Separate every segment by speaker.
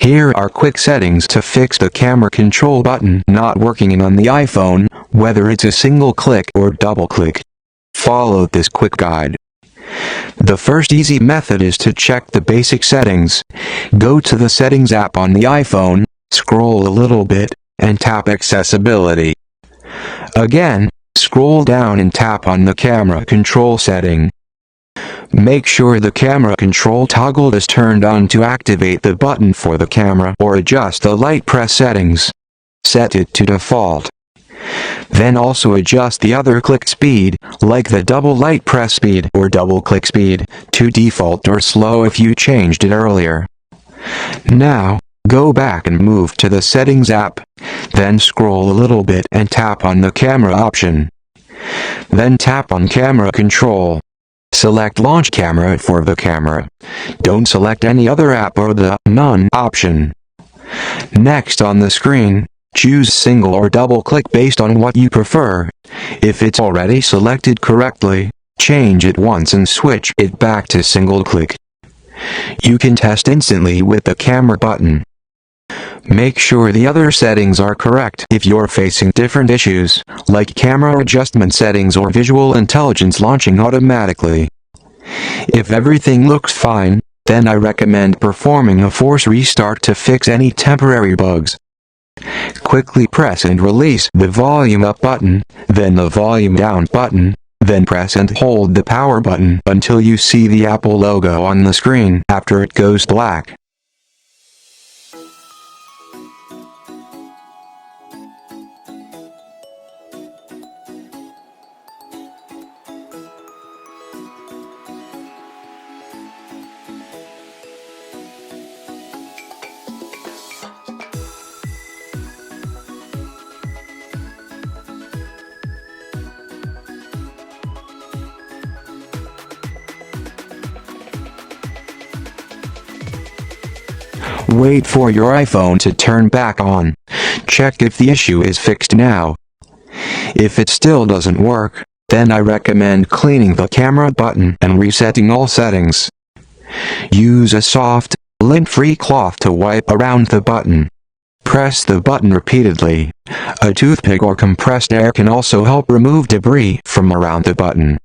Speaker 1: Here are quick settings to fix the camera control button not working on the iPhone, whether it's a single click or double click. Follow this quick guide. The first easy method is to check the basic settings. Go to the Settings app on the iPhone, scroll a little bit, and tap Accessibility. Again, scroll down and tap on the camera control setting. Make sure the camera control toggle is turned on to activate the button for the camera or adjust the light press settings. Set it to default. Then also adjust the other click speed, like the double light press speed or double click speed, to default or slow if you changed it earlier. Now, go back and move to the Settings app. Then scroll a little bit and tap on the camera option. Then tap on Camera Control. Select Launch Camera for the camera. Don't select any other app or the None option. Next on the screen, choose single or double click based on what you prefer. If it's already selected correctly, change it once and switch it back to single click. You can test instantly with the camera button. Make sure the other settings are correct if you're facing different issues, like camera adjustment settings or visual intelligence launching automatically. If everything looks fine, then I recommend performing a force restart to fix any temporary bugs. Quickly press and release the volume up button, then the volume down button, then press and hold the power button until you see the Apple logo on the screen after it goes black. Wait for your iPhone to turn back on. Check if the issue is fixed now. If it still doesn't work, then I recommend cleaning the camera button and resetting all settings. Use a soft, lint-free cloth to wipe around the button. Press the button repeatedly. A toothpick or compressed air can also help remove debris from around the button.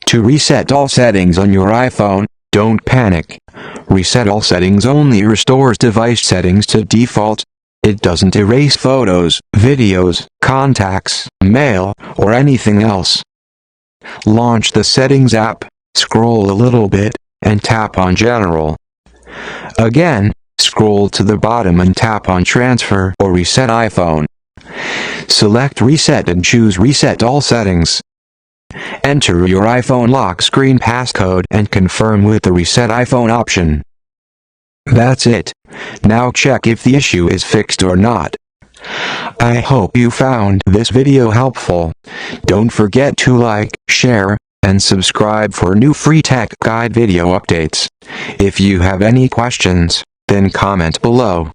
Speaker 1: To reset all settings on your iPhone, don't panic. Reset all settings only restores device settings to default. It doesn't erase photos, videos, contacts, mail, or anything else. Launch the Settings app, scroll a little bit, and tap on General. Again, scroll to the bottom and tap on Transfer or Reset iPhone. Select Reset and choose Reset All Settings. Enter your iPhone lock screen passcode and confirm with the Reset iPhone option. That's it. Now check if the issue is fixed or not. I hope you found this video helpful. Don't forget to like, share, and subscribe for new free tech guide video updates. If you have any questions, then comment below.